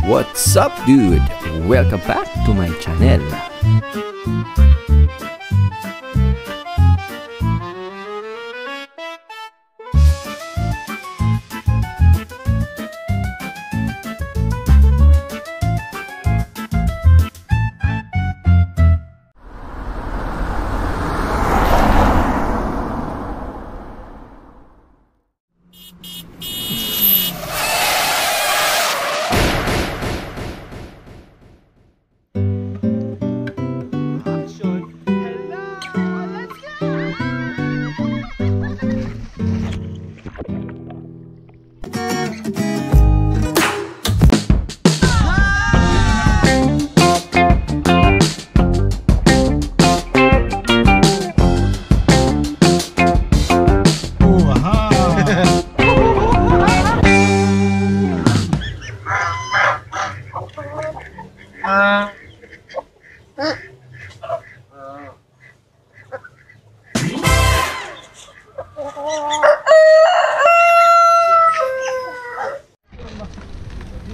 What's up, dude? Welcome back to my channel.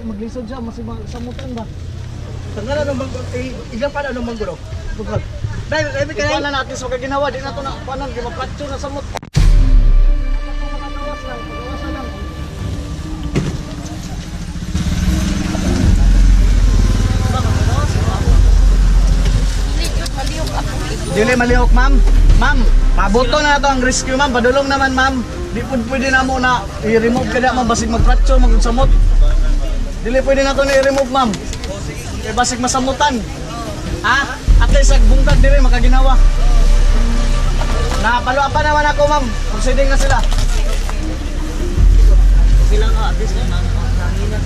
Maglisod siya, masih samutan ba? Tanggal na bang ilang pa na nung gulo. Bugag. Dai kay wala natin so kay ginawa di na to na panon gi maplatyo na samot. Dili malihok, ma'am. Ma'am, mabuto na to ang rescue, ma'am. Padulong naman, ma'am. Di pwede na mo na i-remove kada ma'am basig magplatyo magsamot. Dili pwede na ito na-remove, ma'am. Kaya basig masamutan. Ha? At least bungkag dili makaginawa. Napaluapan naman ako, ma'am. Proceeding na sila. Sila nga, at least nanginan.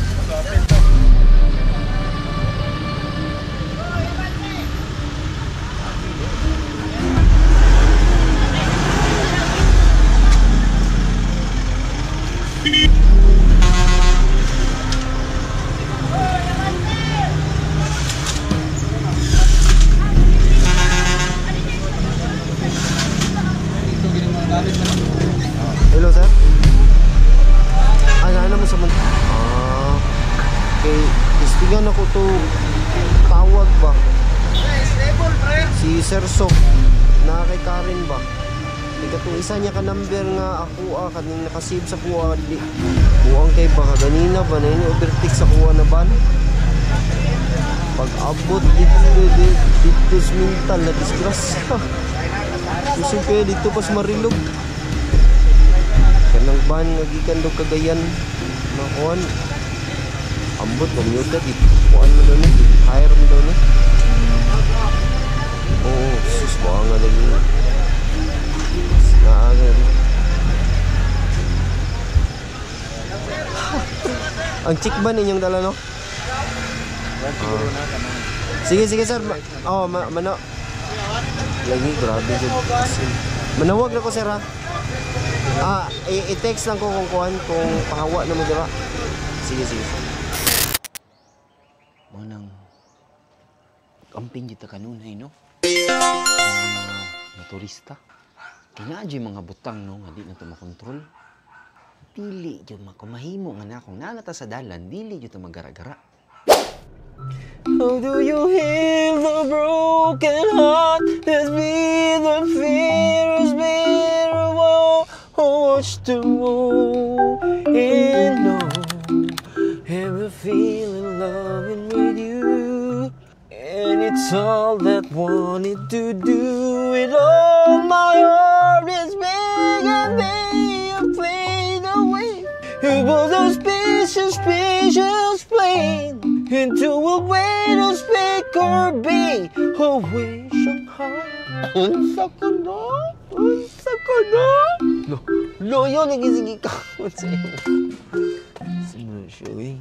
Hello, sir. Ano mo sa mga... okay. Istigan ako to tawag ba? Si Sir Sok na kay Karen ba? Ikatong isa niya ka number nga ako kaning nakasave sa kuha di. Buang kay baka ganina ba na ini overtake sa kuha na ban? Pag abot dito mental na disgrasya. Gusto kayo dito pas marilog. Kanang ban nga gikan do Cagayan na kuan. Ambot commuter di kuan mo daw ni, hire mo daw ni. Oh, sus ba nga lagi. Naagan. Ang chick ba ninyong dala no? Sige sir. Oh, mano. Lagi grabe jud. Manawag na ko sir ha. I-text lang ko kung pahawa na mo dira. Sige. Manang camping kita kanunay, no? Mga turista. Kinaadyo mga butang, no? Nga di na ito makontrol. Dili yun makumahimo nga na akong nanata sa dalan. Dili yun ito magara-gara. How do you heal the broken heart? There's been the fear has been a war. Watch the moon and know ever feeling loving with you, and it's all that wanted to do it all. My heart is big and they have played away. It was a spacious plane into a way to speak or be away Shanghai. Unsa ka na? No, yun, nagizigi ka. What's it? Sino siya, eh?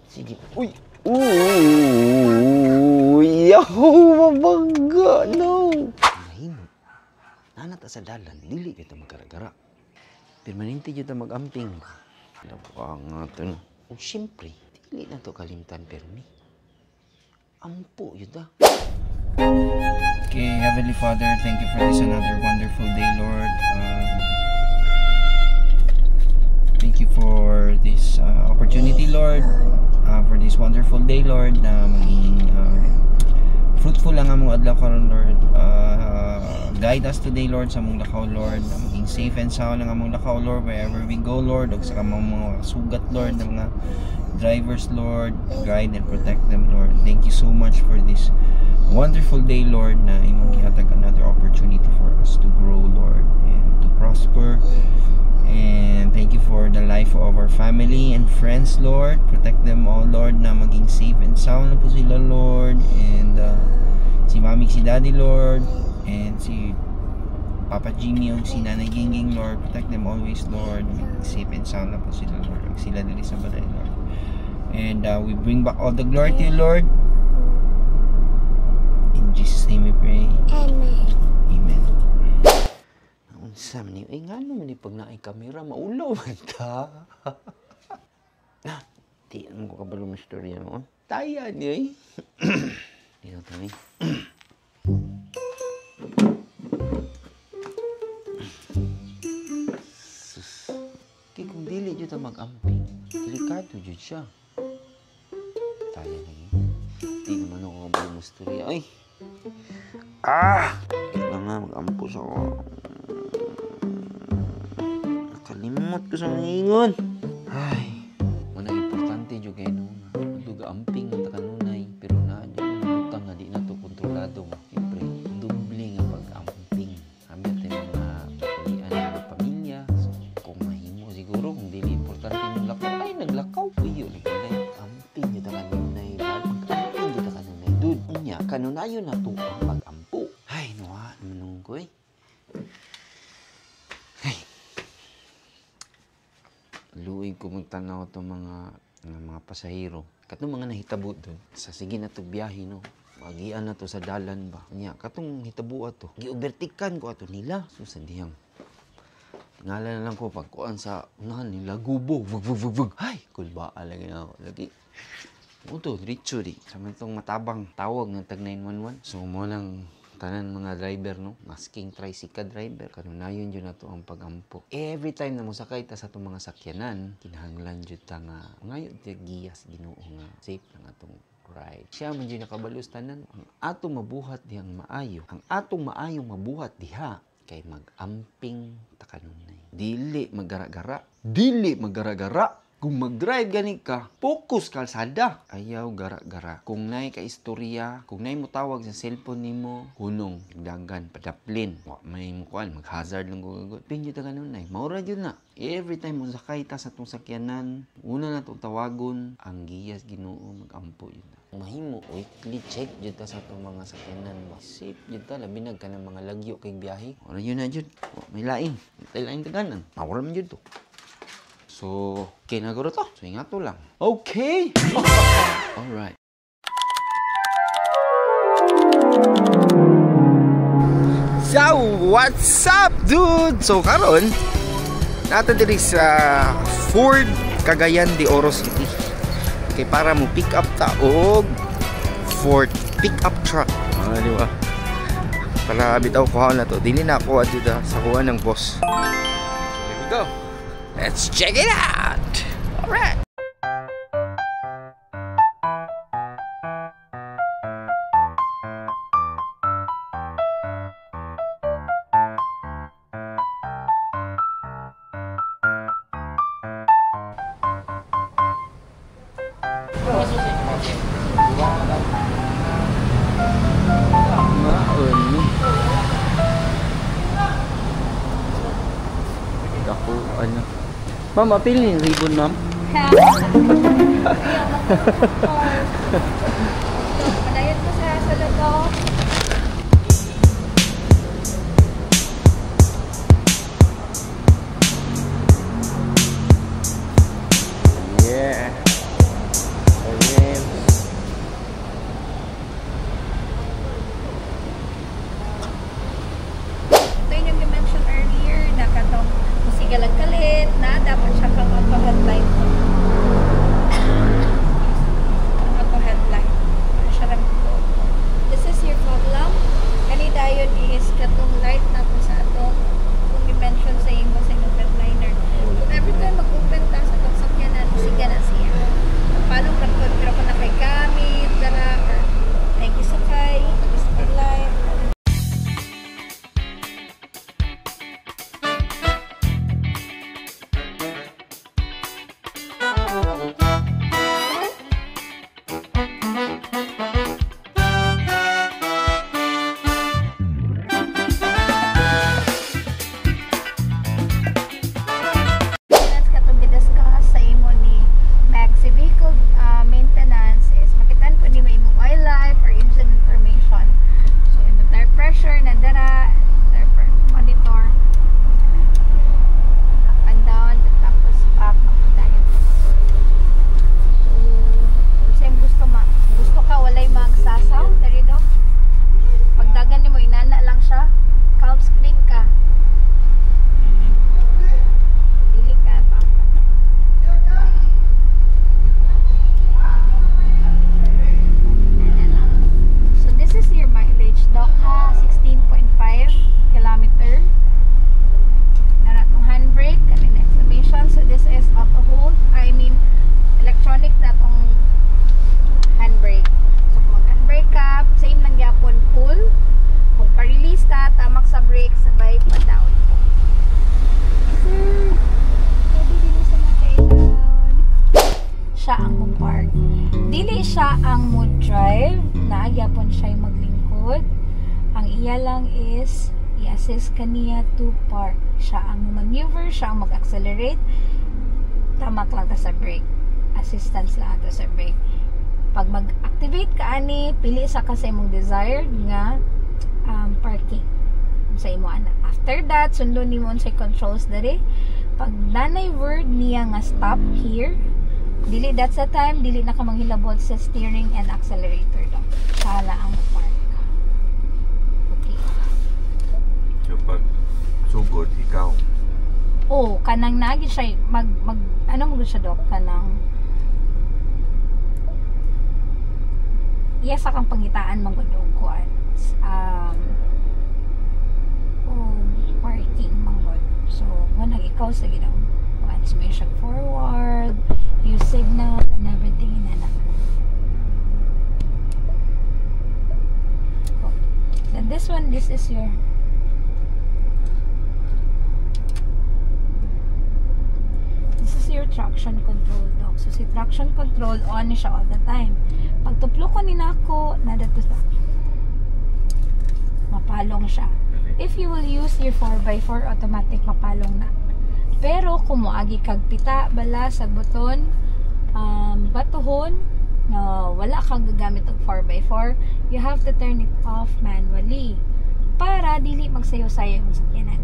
Sige. Uy! Yahoo! Mabangga! No! Mahimo. Nanata sa dalan, dili kita magkaragara. Permanente dito mag-amping. Napaka nga ito, no? O, siyempre, dili na ito kalimtan, permi. Ampo, yun da. Okay, Heavenly Father, thank you for this another wonderful day, Lord. Thank you for for this opportunity, Lord, for this wonderful day, Lord, na maging fruitful lang among adlaw karon, Lord. Guide us today, Lord, sa among lakaw, Lord, na maging safe and sound lang among lakaw, Lord, wherever we go, Lord, ug sa among mga sugat, Lord, ng mga drivers, Lord, guide and protect them, Lord. Thank you so much for this wonderful day, Lord, na imong gihatag another opportunity for us to grow, Lord, and to prosper. And thank you for the life of our family and friends, Lord. Protect them all, Lord, na maging safe and sound na po sila, Lord. And si Mami, si Daddy, Lord, and si Papa Jimmy o si Nanay Gingging, Lord, protect them always, Lord. Maging safe and sound na po sila, Lord. Huwag sila dili sa balay, Lord. And we bring back all the glory to you, Lord. In Jesus' name we pray. Amen. Amen. Unsa man ni ay ngano man ni pag naay kamera maulaw man ta. Di mo ko kabalo mo istorya mo. Taya ni ay. Dito kami. Kaya kung dili dito mag-amping, delikado dito siya. Taya lagi. Di naman ako kabalo mo istorya. Ay! Kailangan mag-ampo sa ako. Nakalimot ko sa mga ingon. Ay, manang importante dyo kayo nung maduga-amping ng takanunay. Pero na, dyan butang nga di na ito kontrolado. Siyempre, dumble nga pag-amping. Sabi natin mga pagkulian ng mga pamilya. So, kung mahimo siguro, kung dili importante ng lakaw, ay naglakaw po yun. Amping dito kanunay. Mag-amping dito kanunay. Dude, unya, kanunayo na ito ang pag-ampo. Ay, nawa, naman ko eh. Luig ko magtanaw itong mga pasahero. Katong mga nahitabo doon. Sa sige na ito biyahe, no? Magian na to sa dalan ba? Nya, katong hitabo ato. Gi-overtikan ko ato nila. So, sa diyang. Ngalan na lang ko pagkuhan sa unahan nila. Gubo. Vug. Ay, kulbaa lagi na ako. Lagi. Ito, diretso di. Sama itong matabang tawag ng tag 911. So, mo lang tanan mga driver, no? Masking tricycle driver. Kanunayon yun na to ang pag-ampo. Every time na mo sakay ta sa itong mga sakyanan, kinahanglan dyan ta nga, ngayon tayo giyas ginoo nga safe lang atong ride. Siya man dyan nakabalus tanan, ang atong mabuhat dihang maayo. Ang atong maayong mabuhat diha, kay mag-amping takanunay. Dili magara-gara. Kung mag-drive gani ka, focus kalsada. Ayaw gara-gara. Kung nay ka istorya, kung nay mo tawag sa cellphone nimo, hunong, dagan, padaplin. May mukuan, mag-hazard lang gugagot. Pinyo ta ganun nay. Maura yun na. Every time mo sakay ta sa itong sakyanan, una na itong tawagon, ang giyas ginoo, mag-ampo yun na. Mahimo, weekly check dyan ta sa itong mga sakyanan. Safe dyan ta, labinag ka ng mga lagyo kay biyahe. Maura yun na dyan. May laing. May laing taganan. Maura man dyan to. So, okay na guro to. So, ingat to lang. Okay! Alright. So, what's up, dude? So, karon natin diri sa Ford Cagayan de Oro City. Okay, para mo pick up ta og Ford pick-up truck. Di ba? Para bitaw ko na to. Dili na ako adto sa kuha ng boss. So, here we go. Let's check it out! Alright! Ako, ano? Ma'am, apil yung ribbon, ma'am. Padayon ko sa salad ko. Yeah. Again. Ito yung nag-mention earlier na katong musigalag kalit na dapat siya kang auto-headlight. Ang auto-headlight. good. Ang iya lang is i-assist kaniya to park. Siya ang maneuver, siya ang mag-accelerate. Tamak lang ta sa brake. Assistance lang ato sa brake. Pag mag-activate ka ani, pili sa kasi mong desired nga parking sa imo ana. After that, sundon nimo unsay controls diri. Pag nanay word niya nga stop here, dili that's the time, dili na ka manghilabot sa steering and accelerator daw. Siya lang ang park. Okay. So pag sugod, ikaw. Oh, kanang nagi siya ano mo siya dok kanang yes akang pangitaan mong gudog kuan. Parking manggod. So, wala ikaw sa ginang once may siya forward, use signal and everything na. Oh. Then this one, this is your traction control dog. So si traction control on siya all the time. Pag tuplo ko ni nako, nadato sa mapalong siya. If you will use your 4x4, automatic mapalong na. Pero kung moagi kag pita bala sa buton, batuhon na wala kang gagamit og 4x4, you have to turn it off manually para dili magsayo-sayo ang sakyanan.